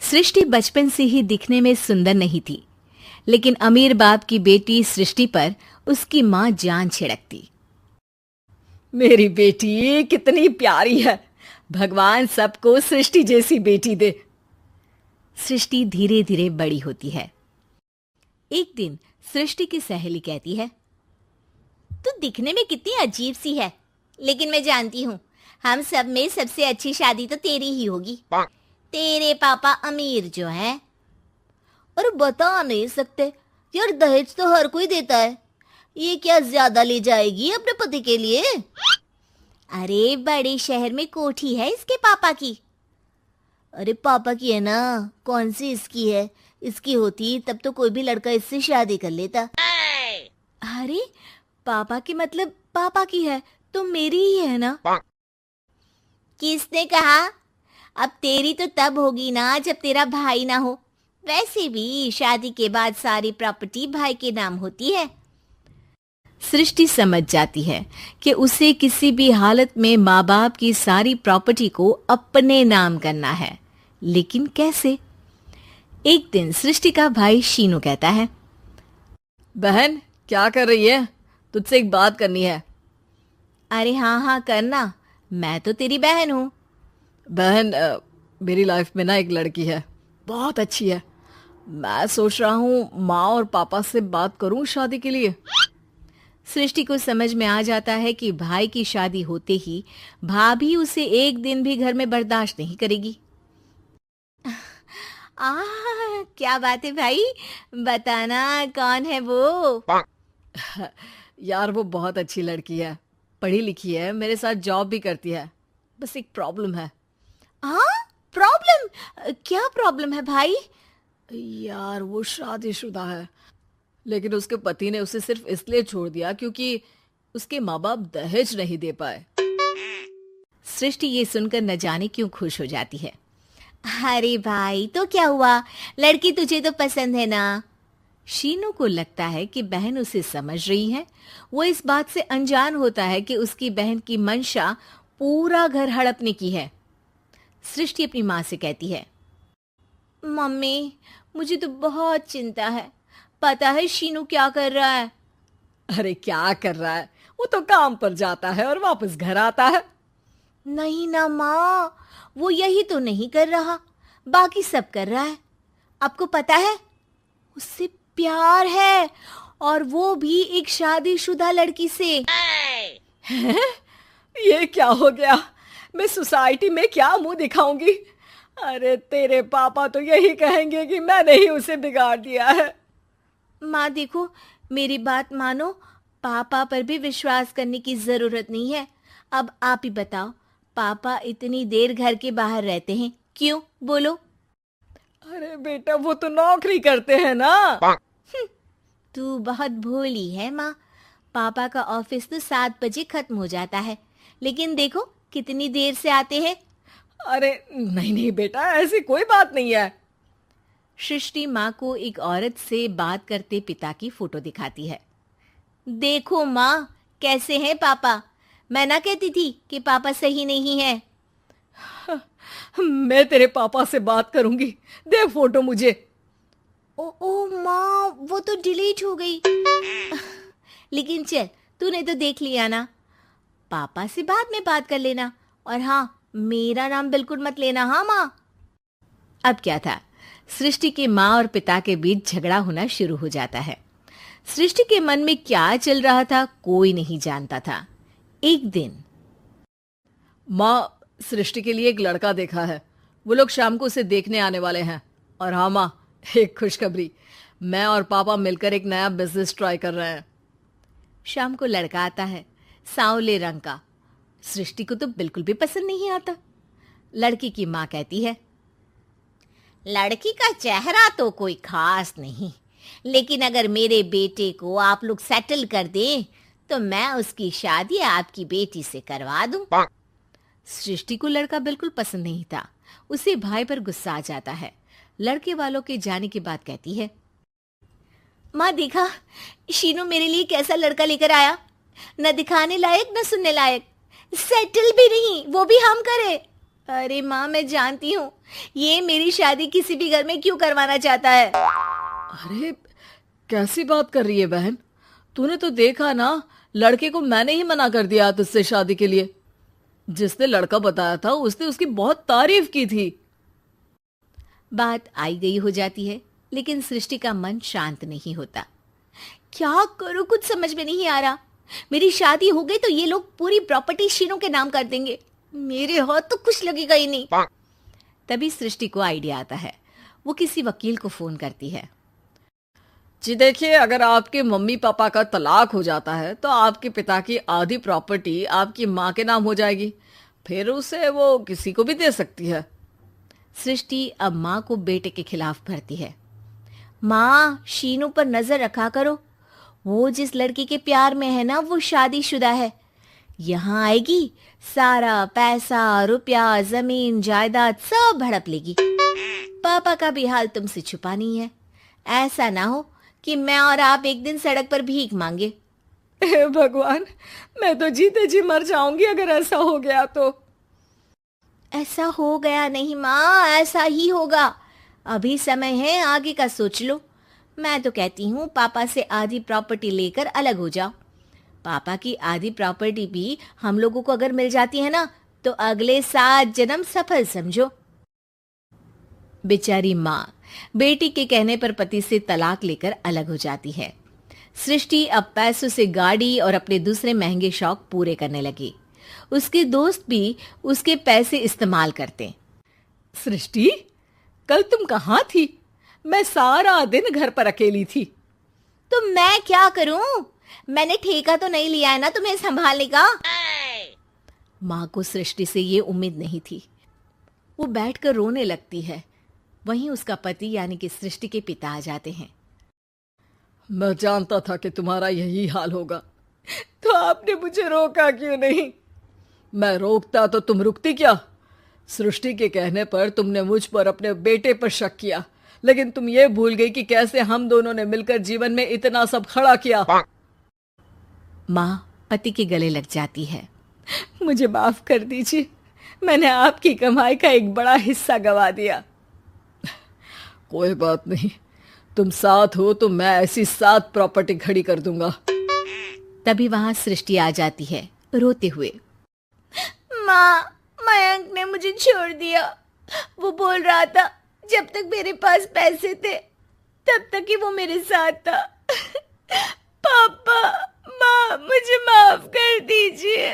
सृष्टि बचपन से ही दिखने में सुंदर नहीं थी, लेकिन अमीर बाप की बेटी सृष्टि पर उसकी माँ जान छिड़कती। मेरी बेटी कितनी प्यारी है, भगवान सबको सृष्टि जैसी बेटी दे। सृष्टि धीरे धीरे बड़ी होती है। एक दिन सृष्टि की सहेली कहती है, तू दिखने में कितनी अजीब सी है, लेकिन मैं जानती हूँ हम सब में सबसे अच्छी शादी तो तेरी ही होगी। तेरे पापा अमीर जो है। और बता नहीं सकते यार, दहेज तो हर कोई देता है, ये क्या ज्यादा ले जाएगी अपने पति के लिए? अरे बड़े शहर में कोठी है इसके पापा की। अरे पापा की है ना, कौन सी इसकी है? इसकी होती तब तो कोई भी लड़का इससे शादी कर लेता। अरे पापा की मतलब पापा की है तो मेरी ही है ना? किसने कहा? अब तेरी तो तब होगी ना जब तेरा भाई ना हो। वैसे भी शादी के बाद सारी प्रॉपर्टी भाई के नाम होती है। सृष्टि समझ जाती है कि उसे किसी भी हालत में माँ बाप की सारी प्रॉपर्टी को अपने नाम करना है, लेकिन कैसे? एक दिन सृष्टि का भाई शीनू कहता है, बहन क्या कर रही है? तुझसे एक बात करनी है। अरे हाँ हाँ करना, मैं तो तेरी बहन हूँ। बहन मेरी लाइफ में ना एक लड़की है, बहुत अच्छी है। मैं सोच रहा हूँ माँ और पापा से बात करूँ शादी के लिए। सृष्टि को समझ में आ जाता है कि भाई की शादी होते ही भाभी उसे एक दिन भी घर में बर्दाश्त नहीं करेगी। क्या बात है भाई, बताना कौन है वो? यार वो बहुत अच्छी लड़की है, पढ़ी लिखी है, मेरे साथ जॉब भी करती है। बस एक प्रॉब्लम है। प्रॉब्लम? क्या प्रॉब्लम है भाई? यार वो शादीशुदा है, लेकिन उसके पति ने उसे सिर्फ इसलिए छोड़ दिया क्योंकि उसके माँ बाप दहेज नहीं दे पाए। सृष्टि ये सुनकर न जाने क्यों खुश हो जाती है। अरे भाई तो क्या हुआ, लड़की तुझे तो पसंद है ना? शीनू को लगता है कि बहन उसे समझ रही है। वो इस बात से अनजान होता है कि उसकी बहन की मंशा पूरा घर हड़पने की है। सृष्टि अपनी माँ से कहती है, मम्मी मुझे तो बहुत चिंता है, पता है शीनू क्या कर रहा है? अरे क्या कर रहा है, वो तो काम पर जाता है और वापस घर आता है। नहीं ना माँ, वो यही तो नहीं कर रहा, बाकी सब कर रहा है। आपको पता है उससे प्यार है, और वो भी एक शादीशुदा लड़की से। हैं? ये क्या हो गया? मैं सोसाइटी में क्या मुंह दिखाऊंगी? अरे तेरे पापा तो यही कहेंगे कि मैंने ही उसे बिगाड़ दिया है। माँ देखो, मेरी बात मानो, पापा पर भी विश्वास करने की जरूरत नहीं है। अब आप ही बताओ, पापा इतनी देर घर के बाहर रहते हैं क्यों? बोलो। अरे बेटा वो तो नौकरी करते हैं ना। तू बहुत भोली है माँ, पापा का ऑफिस तो 7 बजे खत्म हो जाता है, लेकिन देखो कितनी देर से आते हैं। अरे नहीं नहीं बेटा, ऐसी कोई बात नहीं है। सृष्टि माँ को एक औरत से बात करते पिता की फोटो दिखाती है। देखो माँ कैसे हैं पापा, मैं ना कहती थी कि पापा सही नहीं है। मैं तेरे पापा से बात करूंगी, दे फोटो मुझे। ओ माँ, वो तो डिलीट हो गई। लेकिन चल, तूने तो देख लिया ना, पापा से बाद में बात कर लेना, और हाँ मेरा नाम बिल्कुल मत लेना। हाँ माँ। अब क्या था, सृष्टि के माँ और पिता के बीच झगड़ा होना शुरू हो जाता है। सृष्टि के मन में क्या चल रहा था कोई नहीं जानता था। एक दिन, माँ सृष्टि के लिए एक लड़का देखा है, वो लोग शाम को उसे देखने आने वाले हैं। और हाँ माँ, एक खुशखबरी, मैं और पापा मिलकर एक नया बिजनेस ट्राई कर रहे हैं। शाम को लड़का आता है, सांवले रंग का। सृष्टि को तो बिल्कुल भी पसंद नहीं आता। लड़की की माँ कहती है, लड़की का चेहरा तो कोई खास नहीं, लेकिन अगर मेरे बेटे को आप लोग सेटल कर दें तो मैं उसकी शादी आपकी बेटी से करवा दूं। सृष्टि को लड़का बिल्कुल पसंद नहीं था। उसे भाई पर गुस्सा आ जाता है। लड़के वालों के जाने के बाद कहती है, माँ देखा शीनू मेरे लिए कैसा लड़का लेकर आया, न दिखाने लायक न सुनने लायक, सेटल भी नहीं, वो भी हम करे। अरे माँ, मैं जानती हूँ ये मेरी शादी किसी भी घर में क्यों करवाना चाहता है। अरे कैसी बात कर रही है बहन? तूने तो देखा ना, लड़के को मैंने ही मना कर दिया तुझसे शादी के लिए। जिसने लड़का बताया था उसने उसकी बहुत तारीफ की थी। बात आई गई हो जाती है, लेकिन सृष्टि का मन शांत नहीं होता। क्या करूं, कुछ समझ में नहीं आ रहा। मेरी शादी हो गई तो ये लोग पूरी प्रॉपर्टी शीनू के नाम कर देंगे, मेरे हाथ तो कुछ लगेगा ही नहीं। तभी सृष्टि को आइडिया आता है। वो किसी वकील को फोन करती है। जी देखिए, अगर आपके मम्मी पापा का तलाक हो जाता है तो आपके पिता की आधी प्रॉपर्टी आपकी माँ के नाम हो जाएगी, फिर उसे वो किसी को भी दे सकती है। सृष्टि अब माँ को बेटे के खिलाफ भरती है। माँ, शीनू पर नजर रखा करो, वो जिस लड़की के प्यार में है ना वो शादीशुदा है। यहाँ आएगी, सारा पैसा रुपया जमीन जायदाद सब हड़प लेगी। पापा का भी हाल तुमसे छुपा नहीं है। ऐसा ना हो कि मैं और आप एक दिन सड़क पर भीख मांगे। हे भगवान, मैं तो जीते जी मर जाऊंगी अगर ऐसा हो गया तो। ऐसा हो गया नहीं माँ, ऐसा ही होगा। अभी समय है, आगे का सोच लो। मैं तो कहती हूँ पापा से आधी प्रॉपर्टी लेकर अलग हो जाओ। पापा की आधी प्रॉपर्टी भी हम लोगों को अगर मिल जाती है ना तो अगले 7 जन्म सफल समझो। बेचारी माँ बेटी के कहने पर पति से तलाक लेकर अलग हो जाती है। सृष्टि अब पैसों से गाड़ी और अपने दूसरे महंगे शौक पूरे करने लगी। उसके दोस्त भी उसके पैसे इस्तेमाल करते। सृष्टि, कल तुम कहाँ थी? मैं सारा दिन घर पर अकेली थी। तो मैं क्या करूं? मैंने ठेका तो नहीं लिया है ना तुम्हें संभालने का। माँ को सृष्टि से ये उम्मीद नहीं थी। वो बैठकर रोने लगती है। वहीं उसका पति यानी कि सृष्टि के पिता आ जाते हैं। मैं जानता था कि तुम्हारा यही हाल होगा, तो आपने मुझे रोका क्यों नहीं? मैं रोकता तो तुम रुकती क्या? सृष्टि के कहने पर तुमने मुझ पर अपने बेटे पर शक किया, लेकिन तुम ये भूल गई कि कैसे हम दोनों ने मिलकर जीवन में इतना सब खड़ा किया। माँ पति के गले लग जाती है। मुझे माफ कर दीजिए, मैंने आपकी कमाई का एक बड़ा हिस्सा गवा दिया। कोई बात नहीं, तुम साथ हो तो मैं ऐसी 7 प्रॉपर्टी खड़ी कर दूंगा। तभी वहां सृष्टि आ जाती है रोते हुए। माँ, मयंक ने मुझे छोड़ दिया। वो बोल रहा था जब तक मेरे पास पैसे थे तब तक ही वो मेरे साथ था। पापा, माँ, मुझे माफ कर दीजिए।